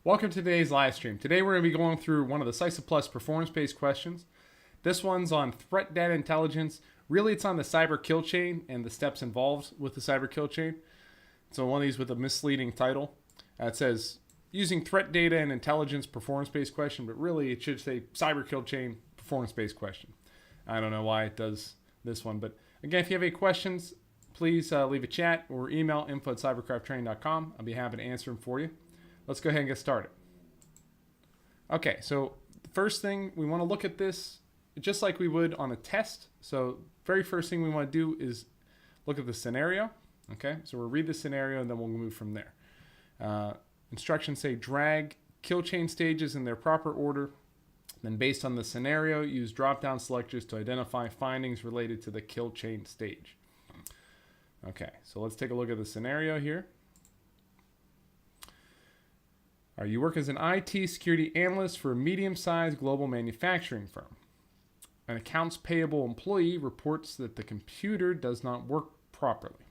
Welcome to today's live stream. Today we're going to be going through one of the CySA Plus performance-based questions. This one's on threat data intelligence. Really, it's on the cyber kill chain and the steps involved with the cyber kill chain. So one of these with a misleading title. It says, using threat data and intelligence performance-based question, but really it should say cyber kill chain performance-based question. I don't know why it does this one, but again, if you have any questions, please leave a chat or email info@cyberkrafttraining.com. I'll be happy to answer them for you. Let's go ahead and get started. Okay, so the first thing, we want to look at this just like we would on a test. So very first thing we want to do is look at the scenario. Okay, so we'll read the scenario and then we'll move from there. Instructions say drag kill chain stages in their proper order. Then based on the scenario, use drop-down selectors to identify findings related to the kill chain stage. Okay, so let's take a look at the scenario here. You work as an IT security analyst for a medium-sized global manufacturing firm. An accounts payable employee reports that the computer does not work properly.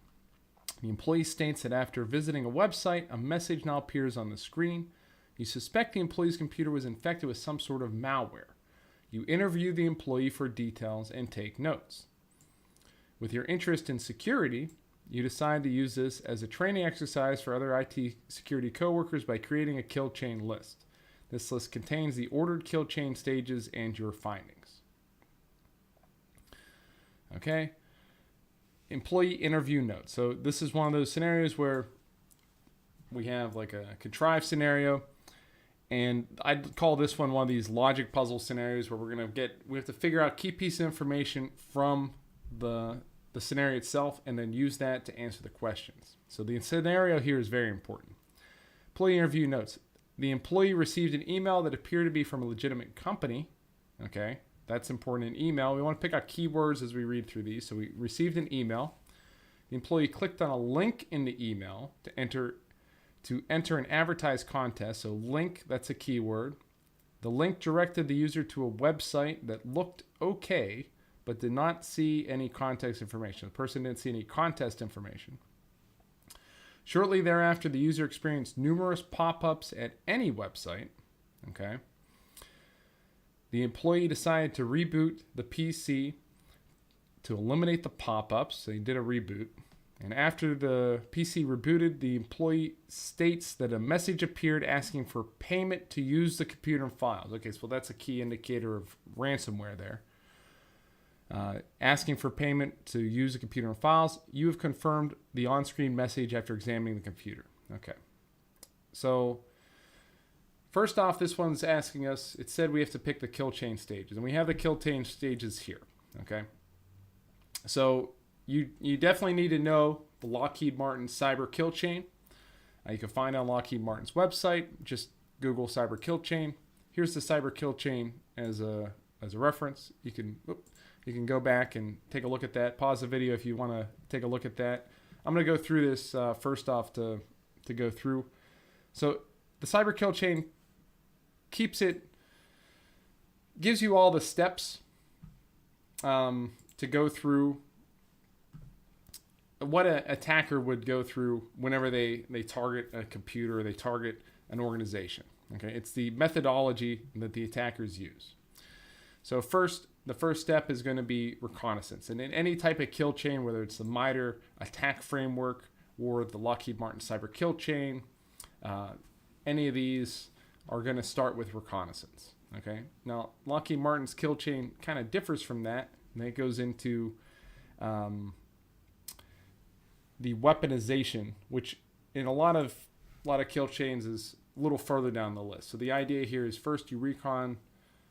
The employee states that after visiting a website, a message now appears on the screen. You suspect the employee's computer was infected with some sort of malware. You interview the employee for details and take notes. With your interest in security, you decide to use this as a training exercise for other IT security coworkers by creating a kill chain list. This list contains the ordered kill chain stages and your findings. Okay. Employee interview notes. So this is one of those scenarios where we have like a contrived scenario, and I'd call this one of these logic puzzle scenarios where we have to figure out key piece of information from the scenario itself and then use that to answer the questions. So the scenario here is very important. Employee interview notes. The employee received an email that appeared to be from a legitimate company. Okay, that's important in email. We want to pick out keywords as we read through these. So we received an email. The employee clicked on a link in the email to enter an advertised contest. So link, that's a keyword. The link directed the user to a website that looked okay, but did not see any context information. The person didn't see any contest information. Shortly thereafter, the user experienced numerous pop-ups at any website. Okay. The employee decided to reboot the PC to eliminate the pop-ups. So he did a reboot. And after the PC rebooted, the employee states that a message appeared asking for payment to use the computer and files. Okay, so that's a key indicator of ransomware there. Asking for payment to use the computer and files. You have confirmed the on-screen message after examining the computer. Okay. So first off, this one's asking us, it said we have to pick the kill chain stages, and we have the kill chain stages here. Okay. So you definitely need to know the Lockheed Martin cyber kill chain. You can find it on Lockheed Martin's website. Just Google cyber kill chain. Here's the cyber kill chain as a reference. You can go back and take a look at that. Pause the video if you want to take a look at that. I'm going to go through this first off to go through. So the cyber kill chain gives you all the steps to go through what an attacker would go through whenever they target a computer or they target an organization. Okay, it's the methodology that the attackers use. So the first step is going to be reconnaissance. And in any type of kill chain, whether it's the MITRE attack framework or the Lockheed Martin cyber kill chain, any of these are going to start with reconnaissance. Okay. Now, Lockheed Martin's kill chain kind of differs from that, and it goes into the weaponization, which in a lot of kill chains is a little further down the list. So the idea here is first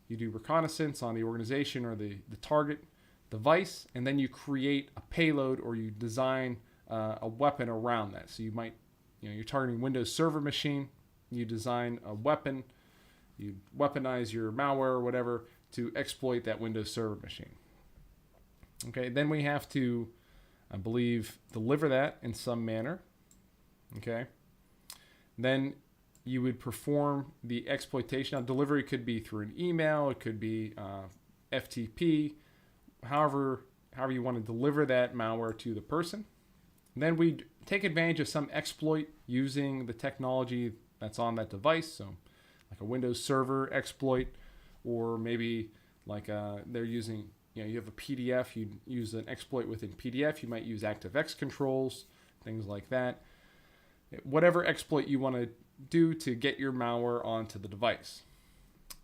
you do reconnaissance on the organization or the target device, and then you create a payload or you design a weapon around that. So you're targeting Windows Server machine, you design a weapon, you weaponize your malware or whatever to exploit that Windows Server machine. Okay, then we have to, I believe, deliver that in some manner. Okay, then you would perform the exploitation. Now, delivery could be through an email, it could be FTP, however you want to deliver that malware to the person. And then we take advantage of some exploit using the technology that's on that device. So like a Windows Server exploit, or maybe like they're using, you have a PDF, you use an exploit within PDF, you might use ActiveX controls, things like that. Whatever exploit you want to do to get your malware onto the device.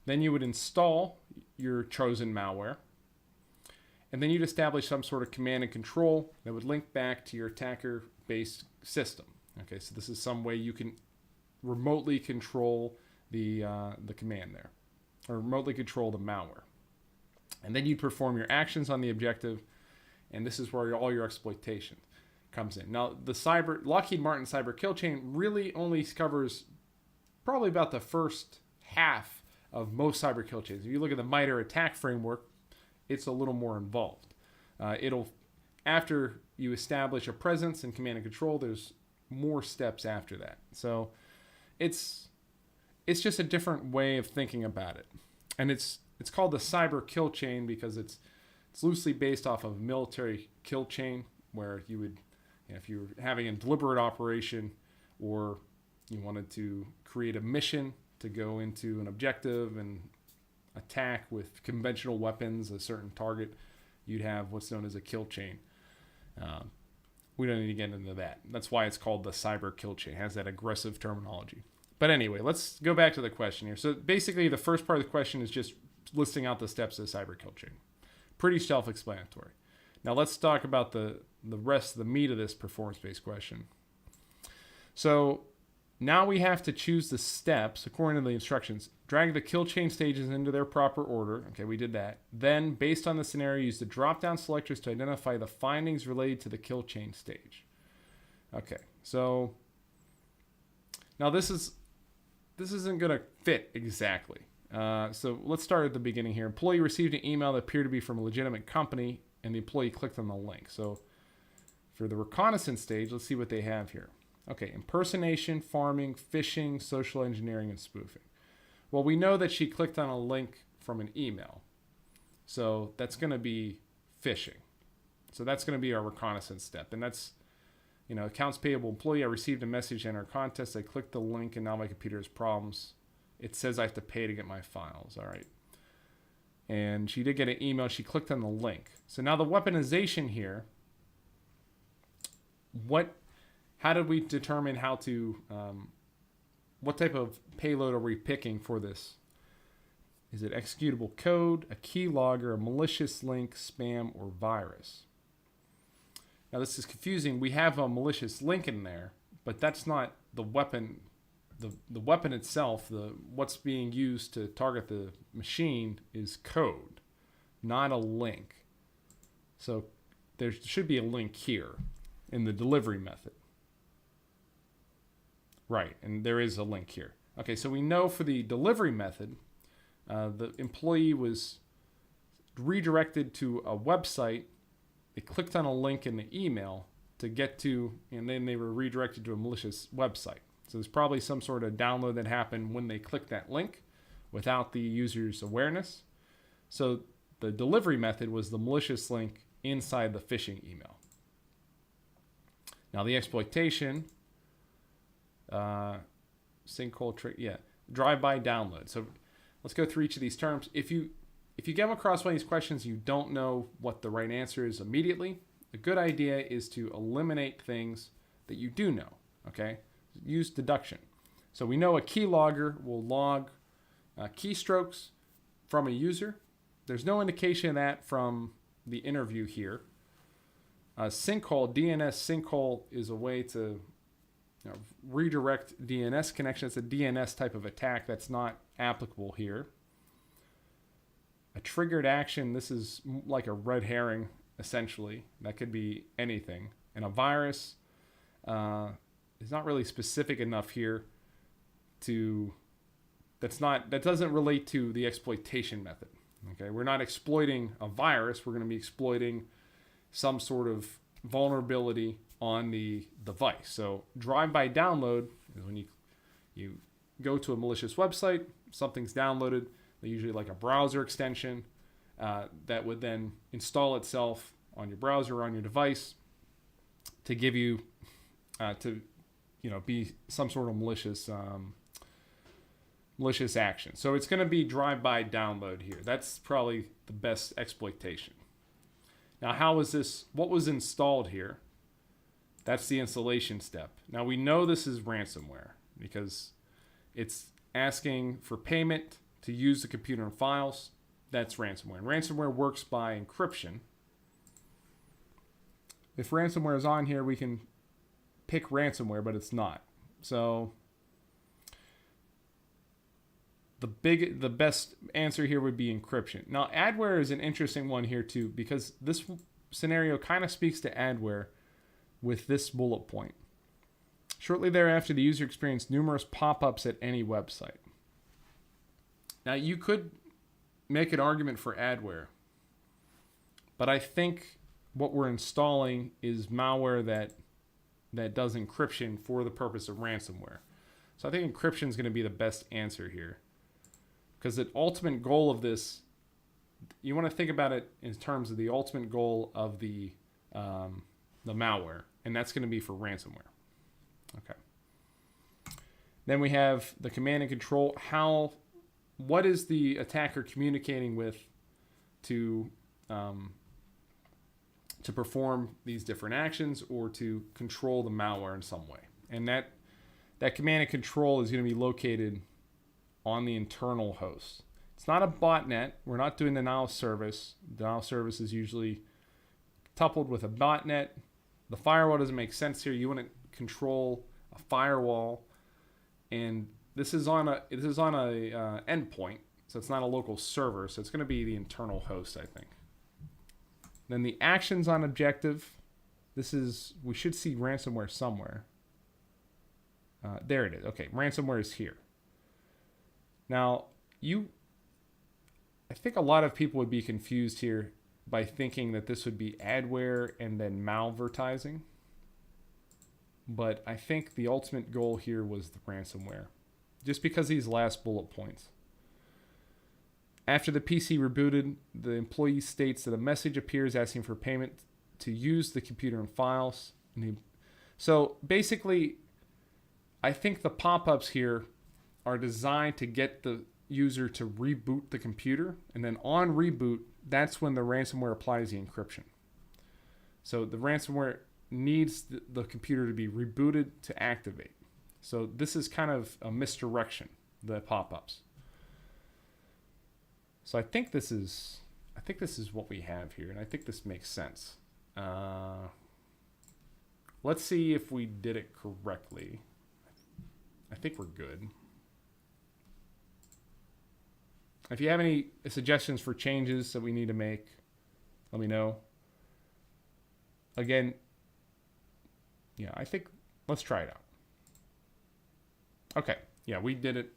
Then you would install your chosen malware, and then you'd establish some sort of command and control that would link back to your attacker-based system. Okay, so this is some way you can remotely control the command there, or remotely control the malware. And then you'd perform your actions on the objective, and this is where all your exploitation comes in. Now, the Lockheed Martin cyber kill chain really only covers probably about the first half of most cyber kill chains. If you look at the MITRE attack framework, it's a little more involved. After you establish a presence and command and control, there's more steps after that. So it's just a different way of thinking about it. And it's called the cyber kill chain because it's loosely based off of a military kill chain, where you would, if you were having a deliberate operation, or you wanted to create a mission to go into an objective and attack with conventional weapons a certain target, you'd have what's known as a kill chain. We don't need to get into that. That's why it's called the cyber kill chain. It has that aggressive terminology. But anyway, let's go back to the question here. So basically, the first part of the question is just listing out the steps of the cyber kill chain. Pretty self-explanatory. Now let's talk about the rest of the meat of this performance-based question. So now we have to choose the steps according to the instructions. Drag the kill chain stages into their proper order. Okay, we did that. Then, based on the scenario, use the drop-down selectors to identify the findings related to the kill chain stage. Okay, so now this isn't going to fit exactly. So let's start at the beginning here. Employee received an email that appeared to be from a legitimate company, and the employee clicked on the link. So for the reconnaissance stage, let's see what they have here. Okay, impersonation, farming, phishing, social engineering, and spoofing. Well, we know that she clicked on a link from an email. So that's going to be phishing. So that's going to be our reconnaissance step. And that's, accounts payable employee. I received a message in our contest. I clicked the link, and now my computer has problems. It says I have to pay to get my files. All right. And she did get an email. She clicked on the link. So now the weaponization here, how did we determine how to, what type of payload are we picking for this? Is it executable code, a keylogger, a malicious link, spam, or virus? Now this is confusing. We have a malicious link in there, but that's not the weapon. The weapon itself, what's being used to target the machine is code, not a link. So there should be a link here in the delivery method. Right, and there is a link here. Okay, so we know for the delivery method, the employee was redirected to a website. They clicked on a link in the email to get to, and then they were redirected to a malicious website. So there's probably some sort of download that happened when they clicked that link without the user's awareness. So the delivery method was the malicious link inside the phishing email. Now the exploitation, sinkhole trick, drive-by download. So let's go through each of these terms. If you come across one of these questions, you don't know what the right answer is immediately, a good idea is to eliminate things that you do know, okay? Use deduction. So we know a keylogger will log keystrokes from a user. There's no indication of that from the interview here. Sinkhole, DNS sinkhole is a way to redirect DNS connection. It's a DNS type of attack that's not applicable here. A triggered action, this is like a red herring, essentially. That could be anything. And a virus is not really specific enough here that doesn't relate to the exploitation method. Okay, we're not exploiting a virus. We're going to be exploiting some sort of vulnerability on the device. So drive-by download is when you go to a malicious website, something's downloaded, usually like a browser extension that would then install itself on your browser or on your device to give you be some sort of malicious malicious action. So it's going to be drive-by download here. That's probably the best exploitation. Now, how is this? What was installed here? That's the installation step. Now, we know this is ransomware because it's asking for payment to use the computer and files. That's ransomware. And ransomware works by encryption. If ransomware is on here, we can pick ransomware, but it's not. So the best answer here would be encryption. Now, adware is an interesting one here too, because this scenario kind of speaks to adware with this bullet point. Shortly thereafter, the user experienced numerous pop-ups at any website. Now, you could make an argument for adware, but I think what we're installing is malware that does encryption for the purpose of ransomware. So I think encryption is going to be the best answer here, because the ultimate goal of this, you want to think about it in terms of the ultimate goal of the malware, and that's going to be for ransomware. Okay. Then we have the command and control. What is the attacker communicating with to perform these different actions or to control the malware in some way? And that command and control is going to be located on the internal host. It's not a botnet. We're not doing denial of service. Denial of service is usually coupled with a botnet. The firewall doesn't make sense here. You want to control a firewall, and this is on a endpoint, so it's not a local server. So it's going to be the internal host, I think. Then the actions on objective. We should see ransomware somewhere. There it is. Okay, ransomware is here. Now, I think a lot of people would be confused here by thinking that this would be adware and then malvertising. But I think the ultimate goal here was the ransomware, just because these last bullet points. After the PC rebooted, the employee states that a message appears asking for payment to use the computer and files. So basically, I think the pop-ups here are designed to get the user to reboot the computer, and then on reboot, that's when the ransomware applies the encryption. So the ransomware needs the computer to be rebooted to activate. So this is kind of a misdirection, the pop-ups. So I think this is what we have here, and I think this makes sense. Let's see if we did it correctly. I think we're good. If you have any suggestions for changes that we need to make, let me know. Again, yeah, I think let's try it out. Okay, yeah, we did it.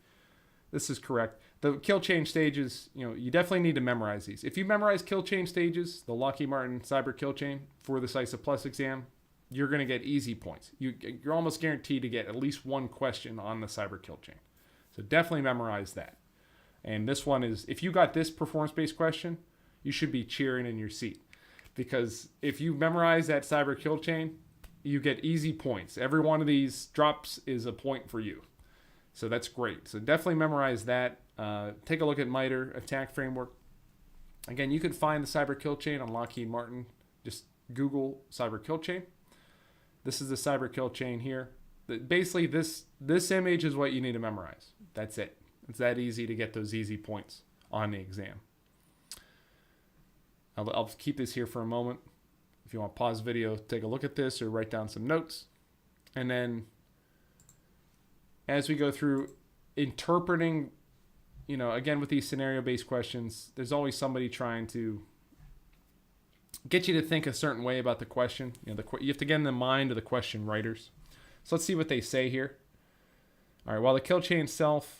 This is correct. The kill chain stages, you definitely need to memorize these. If you memorize kill chain stages, the Lockheed Martin Cyber Kill Chain for the CySA Plus exam, you're going to get easy points. You're almost guaranteed to get at least one question on the Cyber Kill Chain. So definitely memorize that. And this one is, if you got this performance-based question, you should be cheering in your seat. Because if you memorize that Cyber Kill Chain, you get easy points. Every one of these drops is a point for you. So that's great. So definitely memorize that. Take a look at MITRE Attack Framework. Again, you can find the Cyber Kill Chain on Lockheed Martin. Just Google Cyber Kill Chain. This is the Cyber Kill Chain here. Basically, this image is what you need to memorize. That's it. It's that easy to get those easy points on the exam. I'll keep this here for a moment. If you want to pause the video, take a look at this or write down some notes. And then as we go through interpreting, again, with these scenario-based questions, there's always somebody trying to get you to think a certain way about the question. You have to get in the mind of the question writers. So let's see what they say here. All right, while the kill chain itself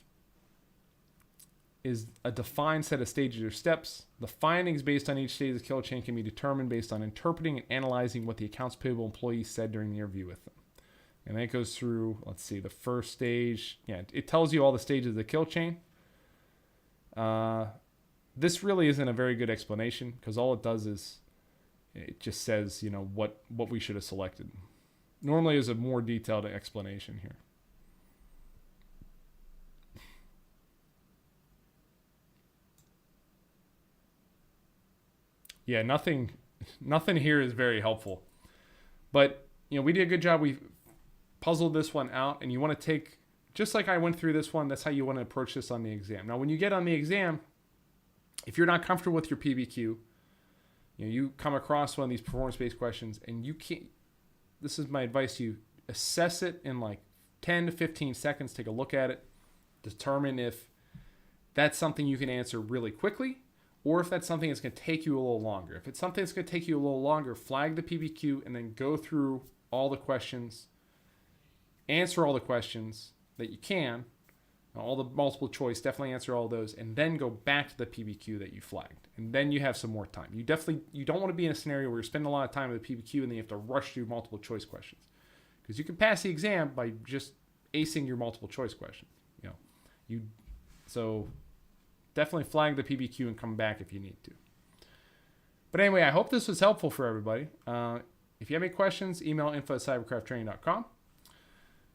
is a defined set of stages or steps, the findings based on each stage of the kill chain can be determined based on interpreting and analyzing what the accounts payable employee said during the interview with them. And that goes through, let's see, the first stage. Yeah, it tells you all the stages of the kill chain. This really isn't a very good explanation because all it does is it just says, what we should have selected. Normally is a more detailed explanation here. Yeah, nothing here is very helpful. But, we did a good job. We puzzled this one out, and you want to take, just like I went through this one, that's how you want to approach this on the exam. Now, when you get on the exam, if you're not comfortable with your PBQ, you come across one of these performance-based questions, and you can't, this is my advice to you, assess it in like 10 to 15 seconds, take a look at it, determine if that's something you can answer really quickly, or if that's something that's going to take you a little longer. If it's something that's going to take you a little longer, flag the PBQ and then go through all the questions, answer all the questions that you can, all the multiple choice, definitely answer all those, and then go back to the PBQ that you flagged. And then you have some more time. You don't want to be in a scenario where you're spending a lot of time with the PBQ and then you have to rush through multiple choice questions. Because you can pass the exam by just acing your multiple choice questions. So definitely flag the PBQ and come back if you need to. But anyway, I hope this was helpful for everybody. If you have any questions, email info@cyberkrafttraining.com,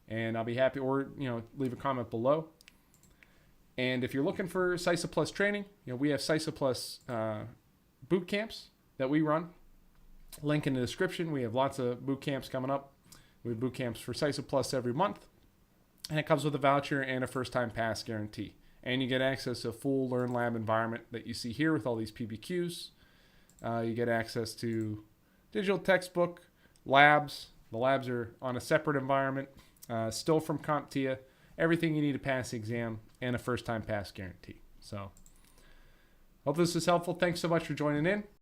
and I'll be happy, or leave a comment below. And if you're looking for CySA Plus training, we have CySA Plus boot camps that we run. Link in the description. We have lots of boot camps coming up. We have boot camps for CySA Plus every month, and it comes with a voucher and a first-time pass guarantee. And you get access to a full Learn Lab environment that you see here with all these PBQs. You get access to digital textbook, labs. The labs are on a separate environment, still from CompTIA. Everything you need to pass the exam, and a first-time pass guarantee. So, hope this was helpful. Thanks so much for joining in.